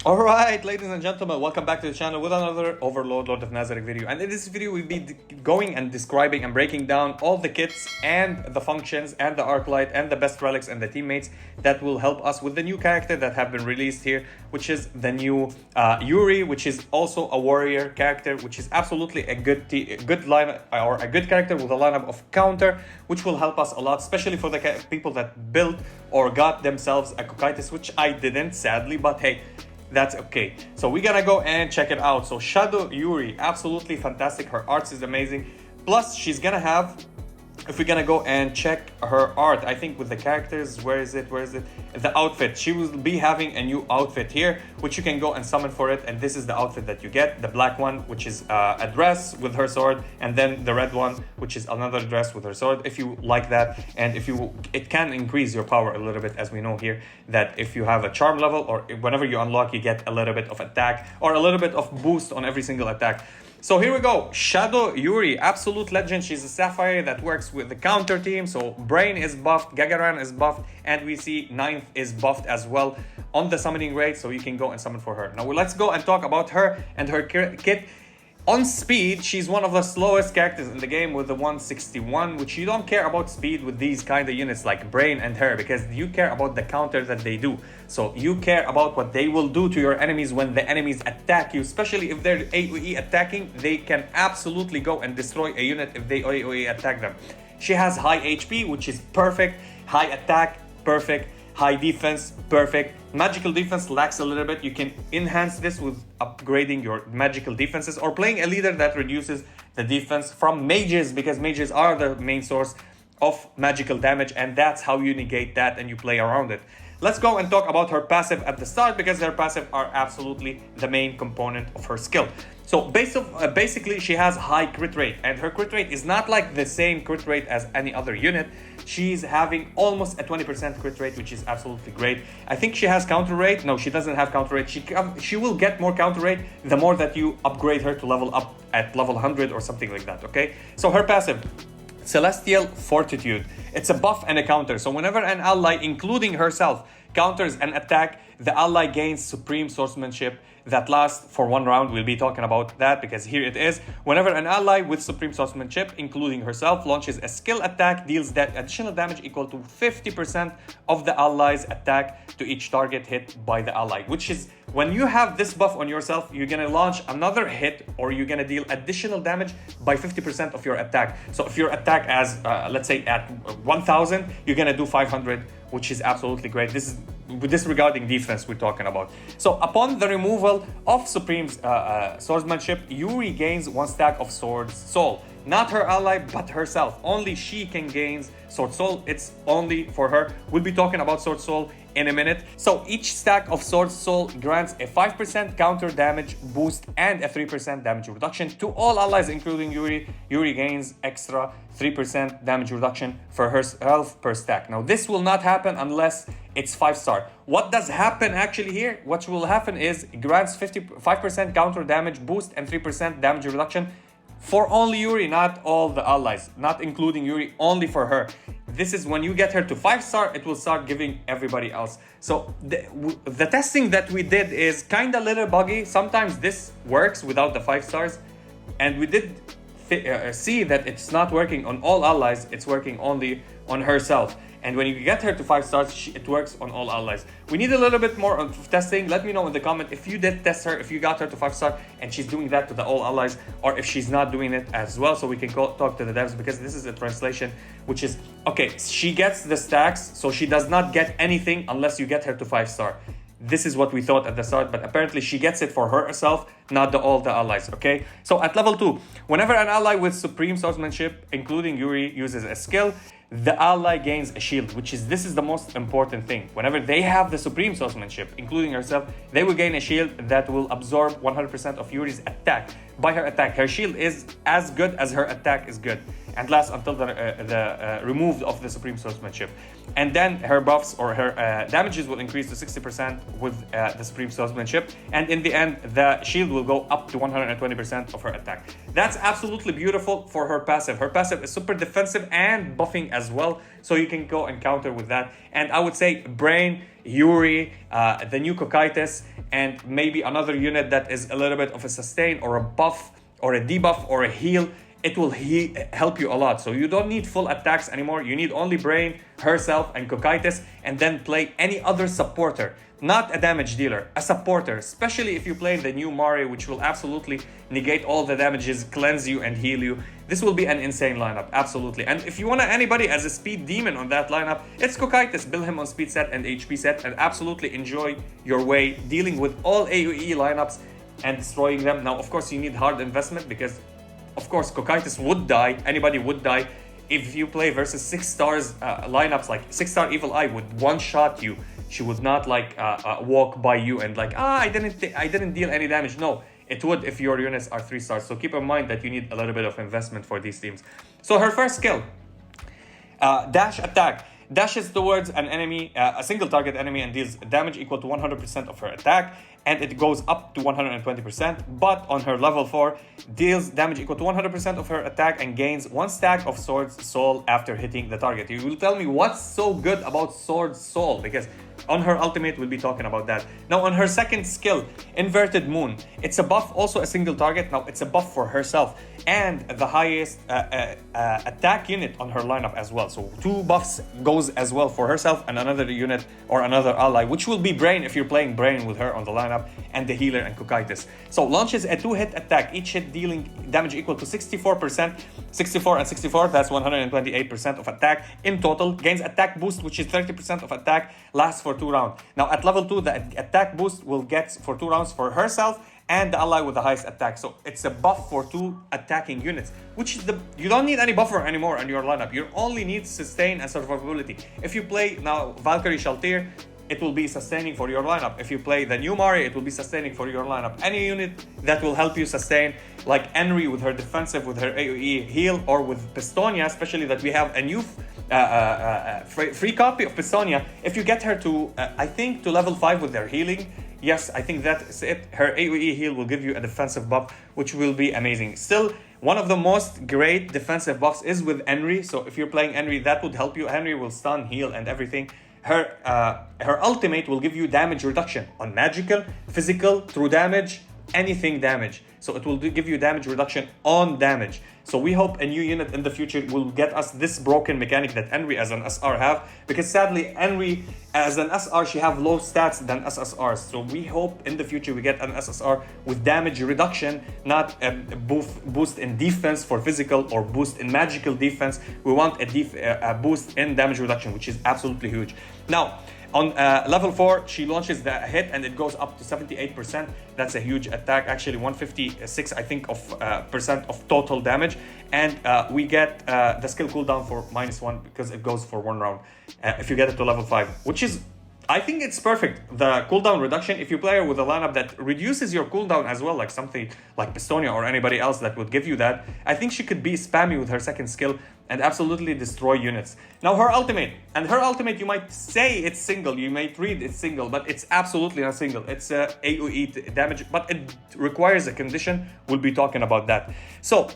Alright, ladies and gentlemen, welcome back to the channel with another Overlord Lord of Nazarick video. And in this video, we'll be going and describing and breaking down all the kits and the functions and the Arclight and the best relics and the teammates that will help us with the new character that have been released here, which is the new Yuri, which is also a warrior character, which is absolutely a good lineup or a good character with a lineup of counter, which will help us a lot, especially for the people that built or got themselves a Arclights, which I didn't, sadly, but hey, that's okay. So we're gonna go and check it out. So Shadow Yuri, absolutely fantastic. Her arts is amazing. Plus, she's gonna have, if we're gonna go and check her art, I think with the characters, where is it? The outfit. She will be having a new outfit here, which you can go and summon for it. And this is the outfit that you get. The black one, which is a dress with her sword. And then the red one, which is another dress with her sword, if you like that. And it can increase your power a little bit, as we know here, that if you have a charm level or whenever you unlock, you get a little bit of attack or a little bit of boost on every single attack. So here we go, Shadow Yuri, absolute legend. She's a Sapphire that works with the counter team. So Brain is buffed, Gagaran is buffed, and we see Ninth is buffed as well on the summoning rate. So you can go and summon for her. Now let's go and talk about her and her kit. On speed, she's one of the slowest characters in the game with the 161, which you don't care about speed with these kind of units like Brain and her, because you care about the counter that they do. So you care about what they will do to your enemies when the enemies attack you, especially if they're AoE attacking. They can absolutely go and destroy a unit if they AoE attack them. She has high HP, which is perfect, high attack, perfect, high defense, perfect. Magical defense lacks a little bit. You can enhance this with upgrading your magical defenses or playing a leader that reduces the defense from mages, because mages are the main source of magical damage, and that's how you negate that and you play around it. Let's go and talk about her passive at the start, because her passive are absolutely the main component of her skill. So basically, she has high crit rate, and her crit rate is not like the same crit rate as any other unit. She's having almost a 20% crit rate, which is absolutely great. I think she has counter rate. No, she doesn't have counter rate. She will get more counter rate the more that you upgrade her to level up at level 100 or something like that, okay? So her passive, Celestial Fortitude. It's a buff and a counter. So whenever an ally, including herself, counters an attack, the ally gains Supreme Swordsmanship that lasts for 1 round. We'll be talking about that because here it is. Whenever an ally with Supreme Swordsmanship, including herself, launches a skill attack, deals that additional damage equal to 50% of the ally's attack to each target hit by the ally, which is when you have this buff on yourself, you're gonna launch another hit or you're gonna deal additional damage by 50% of your attack. So if your attack as, let's say at 1000, you're gonna do 500, which is absolutely great. This is disregarding defense we're talking about. So upon the removal of Supreme Swordsmanship, Yuri gains 1 stack of Sword Soul. Not her ally, but herself. Only she can gain Sword Soul. It's only for her. We'll be talking about Sword Soul in a minute. So each stack of Sword Soul grants a 5% counter damage boost and a 3% damage reduction to all allies, including Yuri. Yuri gains extra 3% damage reduction for herself per stack. Now this will not happen unless it's 5-star. What does happen actually here? What will happen is it grants 5% counter damage boost and 3% damage reduction for only Yuri, not all the allies, not including Yuri, only for her. This is when you get her to 5-star, it will start giving everybody else. So the testing that we did is kind of a little buggy. Sometimes this works without the 5 stars, and we did see that it's not working on all allies, it's working only on herself. And when you get her to 5 stars, it works on all allies. We need a little bit more of testing. Let me know in the comment if you did test her, if you got her to 5-star and she's doing that to the all allies, or if she's not doing it as well, so we can go talk to the devs, because this is a translation, which is, okay, she gets the stacks, so she does not get anything unless you get her to 5-star. This is what we thought at the start, but apparently she gets it for herself, not all the allies, okay? So at level 2, whenever an ally with Supreme Swordsmanship, including Yuri, uses a skill, the ally gains a shield, this is the most important thing. Whenever they have the Supreme Swordsmanship, including herself, they will gain a shield that will absorb 100% of Yuri's attack by her attack. Her shield is as good as her attack is good, and lasts until the removed of the Supreme Swordsmanship. And then her buffs or her damages will increase to 60% with the Supreme Swordsmanship, and in the end the shield will go up to 120% of her attack. That's absolutely beautiful for her passive. Her passive is super defensive and buffing as well, so you can go and counter with that. And I would say Brain Yuri, the new Cocytus, and maybe another unit that is a little bit of a sustain or a buff or a debuff or a heal, it will help you a lot. So you don't need full attacks anymore. You need only Brain, herself, and Cocytus, and then play any other supporter. Not a damage dealer, a supporter, especially if you play the new Mari, which will absolutely negate all the damages, cleanse you, and heal you. This will be an insane lineup, absolutely. And if you want anybody as a speed demon on that lineup, it's Cocytus. Build him on speed set and HP set, and absolutely enjoy your way dealing with all AoE lineups and destroying them. Now, of course, you need hard investment because, of course, Cocytus would die, anybody would die. If you play versus 6 stars lineups, like 6-star Evil Eye would one-shot you. She would not like walk by you and like, I didn't deal any damage. No, it would if your units are 3 stars. So keep in mind that you need a little bit of investment for these teams. So her first skill, dash attack. Dashes towards an enemy, a single target enemy, and deals damage equal to 100% of her attack, and it goes up to 120%, but on her level 4, deals damage equal to 100% of her attack and gains 1 stack of Sword's Soul after hitting the target. You will tell me what's so good about Sword's Soul, because on her ultimate, we'll be talking about that. Now, on her second skill, Inverted Moon. It's a buff, also a single target. Now, it's a buff for herself and the highest attack unit on her lineup as well. So 2 buffs goes as well for herself and another unit or another ally, which will be Brain if you're playing Brain with her on the lineup, and the healer and Cocytus. So launches a 2-hit attack, each hit dealing damage equal to 64%. 64 and 64, that's 128% of attack in total. Gains attack boost, which is 30% of attack, lasts for 2 rounds. Now at level 2, the attack boost will get for 2 rounds for herself and the ally with the highest attack. So it's a buff for 2 attacking units, which is you don't need any buffer anymore in your lineup. You only need sustain and survivability. If you play now Valkyrie Shaltir, it will be sustaining for your lineup. If you play the new Mari, it will be sustaining for your lineup. Any unit that will help you sustain, like Henry with her defensive, with her AoE heal, or with Pistonia, especially that we have a new free copy of Pistonia. If you get her to, I think, to level 5 with their healing, yes, I think that's it. Her AoE heal will give you a defensive buff, which will be amazing. Still, one of the most great defensive buffs is with Henry. So if you're playing Henry, that would help you. Henry will stun, heal, and everything. Her ultimate will give you damage reduction on magical, physical, through damage, anything damage. So it will give you damage reduction on damage. So we hope a new unit in the future will get us this broken mechanic that Henry as an SR have, because sadly Henry as an SR, she have low stats than SSRs. So we hope in the future we get an SSR with damage reduction, not a boost in defense for physical or boost in magical defense. We want a boost in damage reduction, which is absolutely huge. Now, on level 4, she launches the hit and it goes up to 78%. That's a huge attack, actually 156, I think, of percent of total damage. And we get the skill cooldown for -1 because it goes for 1 round if you get it to level 5, which is, I think it's perfect. The cooldown reduction, if you play with a lineup that reduces your cooldown as well, like something like Pistonia or anybody else that would give you that, I think she could be spammy with her second skill and absolutely destroy units. Now her ultimate, you might say it's single, you might read it's single, but it's absolutely not single. It's AoE damage, but it requires a condition. We'll be talking about that. So,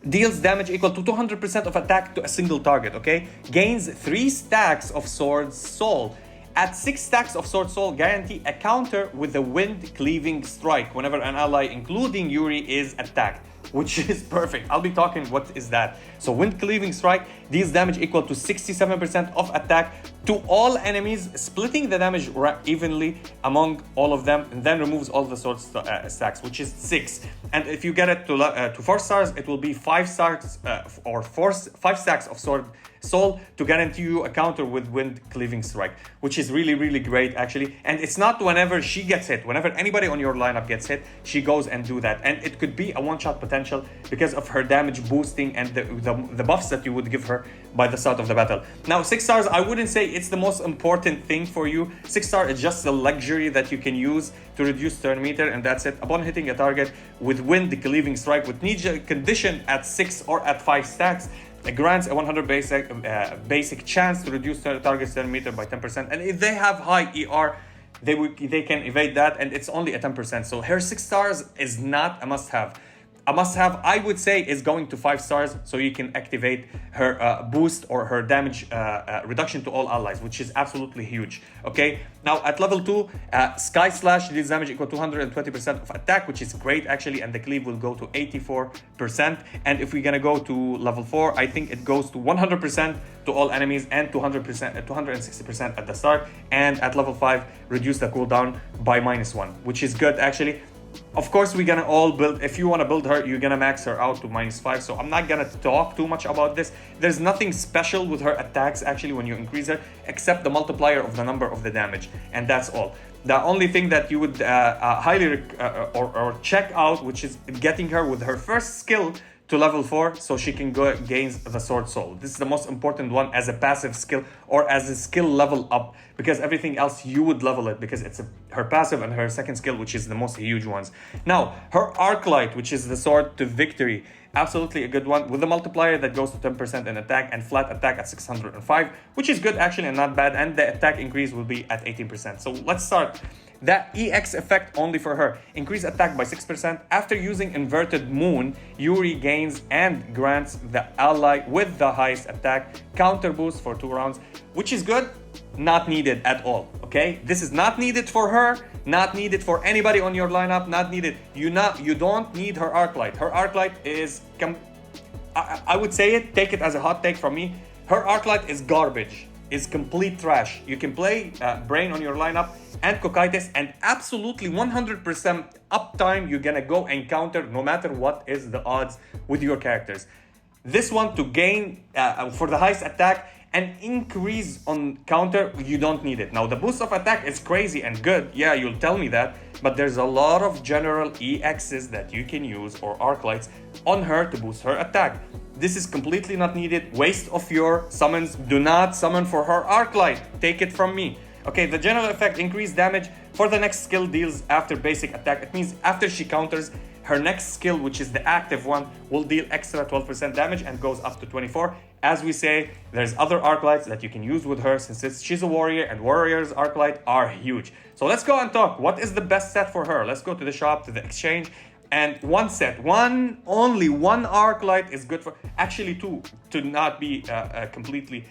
deals damage equal to 200% of attack to a single target, okay? Gains 3 stacks of Sword's Soul. At 6 stacks of Sword Soul, guarantee a counter with a Wind Cleaving Strike whenever an ally, including Yuri, is attacked, which is perfect. I'll be talking what is that. So Wind Cleaving Strike deals damage equal to 67% of attack to all enemies, splitting the damage evenly among all of them, and then removes all the sword stacks, which is 6. And if you get it to 4 stars, it will be 5 stars or 5 stacks of Sword Soul to guarantee you a counter with Wind Cleaving Strike, which is really, really great actually. And it's not whenever she gets hit, whenever anybody on your lineup gets hit, she goes and do that. And it could be a one-shot potential because of her damage boosting and the buffs that you would give her by the start of the battle. Now 6 stars, I wouldn't say it's the most important thing for you. 6 star is just a luxury that you can use to reduce turn meter, and that's it. Upon hitting a target with Wind Cleaving Strike with ninja condition at 6 or at 5 stacks, it grants a 100 basic chance to reduce target's turn meter by 10%. And if they have high ER, they can evade that, and it's only a 10%. So her 6 stars is not a must-have. a must-have, I would say, is going to 5 stars, so you can activate her boost or her damage reduction to all allies, which is absolutely huge. Okay, now at level 2, Sky Slash deals damage equal to 220% of attack, which is great actually, and the cleave will go to 84%. And if we're gonna go to level 4, I think it goes to 100% to all enemies and 260% at the start. And at level 5, reduce the cooldown by -1, which is good actually. Of course, we're gonna all build, if you want to build her, you're gonna max her out to -5, so I'm not gonna talk too much about this. There's nothing special with her attacks actually when you increase her, except the multiplier of the number of the damage, and that's all. The only thing that you would highly or check out, which is getting her with her first skill to level 4, so she can gain the Sword Soul. This is the most important one as a passive skill or as a skill level up, because everything else you would level it, because it's her passive and her second skill, which is the most huge ones. Now, her Arclight, which is the sword to victory, absolutely a good one, with a multiplier that goes to 10% in attack and flat attack at 605, which is good actually and not bad, and the attack increase will be at 18%. So let's start. That EX effect only for her. Increase attack by 6%. After using Inverted Moon, Yuri gains and grants the ally with the highest attack counter boost for 2 rounds, which is good, not needed at all. Okay, this is not needed for her, not needed for anybody on your lineup, not needed. You don't need her Arclight. Her Arclight is, I would say it, take it as a hot take from me. Her Arclight is garbage, is complete trash. You can play Brain on your lineup and Cocytus, and absolutely 100% uptime, you're gonna go and counter no matter what is the odds with your characters. This one to gain for the highest attack and increase on counter, you don't need it. Now the boost of attack is crazy and good, yeah, you'll tell me that, but there's a lot of general EXs that you can use or Arclights on her to boost her attack. This is completely not needed, waste of your summons. Do not summon for her Arclight, take it from me. Okay, the general effect, increased damage for the next skill deals after basic attack. It means after she counters, her next skill, which is the active one, will deal extra 12% damage and goes up to 24. As we say, there's other Arclights that you can use with her, since she's a warrior and warriors Arclight are huge. So let's go and talk. What is the best set for her? Let's go to the shop, to the exchange, and only one Arclight is good for, actually 2, to not be completely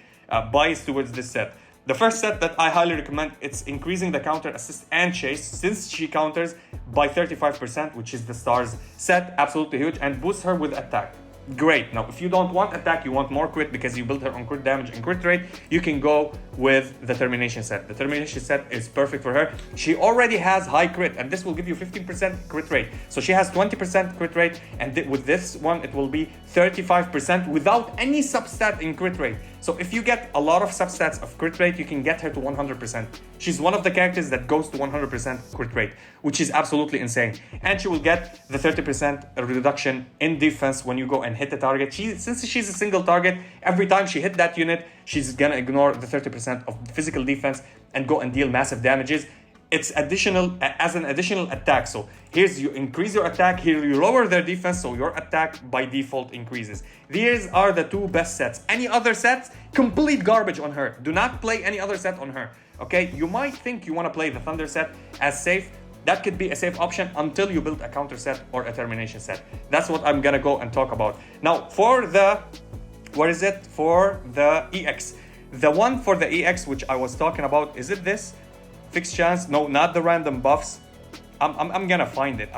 biased towards this set. The first set that I highly recommend, it's increasing the counter assist and chase, since she counters by 35%, which is the stars set, absolutely huge, and boosts her with attack. Great. Now, if you don't want attack, you want more crit because you build her on crit damage and crit rate, you can go with the termination set. The termination set is perfect for her. She already has high crit, and this will give you 15% crit rate. So she has 20% crit rate, and with this one, it will be 35% without any substat in crit rate. So if you get a lot of substats of crit rate, you can get her to 100%. She's one of the characters that goes to 100% crit rate, which is absolutely insane. And she will get the 30% reduction in defense when you go and hit the target. Since she's a single target, every time she hit that unit, she's gonna ignore the 30% of physical defense and go and deal massive damages. It's additional as an additional attack. So here's you increase your attack, here you lower their defense, so your attack by default increases. These are the 2 best sets. Any other sets, complete garbage on her. Do not play any other set on her. Okay, you might think you want to play the Thunder set as safe. That could be a safe option until you build a counter set or a termination set. That's what I'm gonna go and talk about. Now for the, for the EX. The one for the EX which I was talking about, is it this? Fixed chance? No, not the random buffs. I'm gonna find it.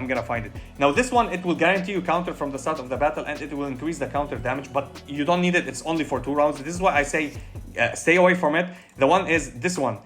Now this one, it will guarantee you counter from the start of the battle, and it will increase the counter damage, but you don't need it. It's only for 2 rounds. This is why I say stay away from it. The one is this one.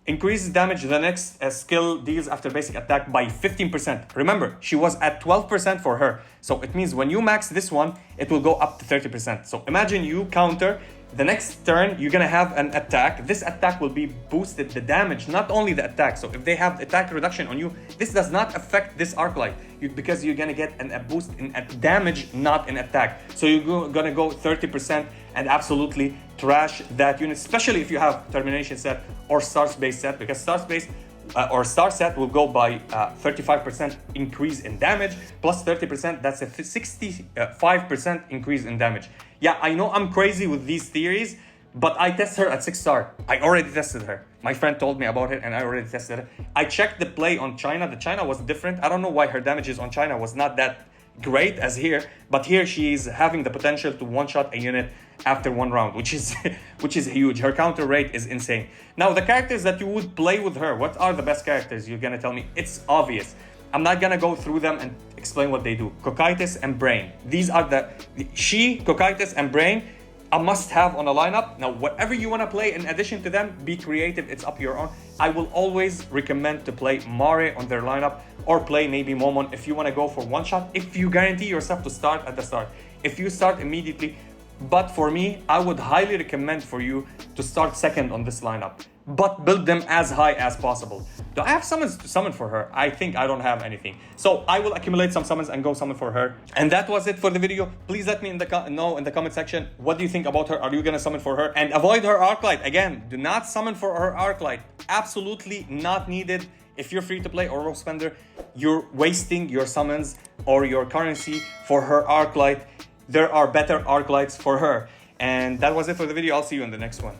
Increases damage the next skill deals after basic attack by 15%. Remember, she was at 12% for her. So it means when you max this one, it will go up to 30%. So imagine you counter, the next turn, you're gonna have an attack. This attack will be boosted, the damage, not only the attack. So if they have attack reduction on you, this does not affect this Arclight, because you're gonna get a boost in damage, not in attack. So you're gonna go 30% and absolutely trash that unit, especially if you have termination set or star space set, because star space or star set will go by 35% increase in damage plus 30%. That's a 65% increase in damage. Yeah, I know I'm crazy with these theories, but I test her at 6 star. I already tested her. My friend told me about it and I already tested it. I checked the play on China. The China was different. I don't know why her damages on China was not that great as here, but here she's having the potential to one-shot a unit after 1 round, which is which is huge. Her counter rate is insane. Now, the characters that you would play with her, what are the best characters? You're gonna tell me. It's obvious. I'm not gonna go through them and explain what they do. Cocytus and Brain. These are Cocytus and Brain, a must-have on a lineup. Now, whatever you want to play in addition to them, be creative. It's up to your own. I will always recommend to play Mare on their lineup, or play maybe Momon if you want to go for one shot, if you guarantee yourself to start at the start. If you start immediately, but for me, I would highly recommend for you to start second on this lineup, but build them as high as possible. Do I have summons to summon for her? I think I don't have anything. So I will accumulate some summons and go summon for her. And that was it for the video. Please let me know in the comment section, what do you think about her? Are you gonna summon for her? And avoid her Arclight. Again, do not summon for her Arclight. Absolutely not needed. If you're free to play or rope spender, you're wasting your summons or your currency for her Arclight. There are better Arclights for her. And that was it for the video. I'll see you in the next one.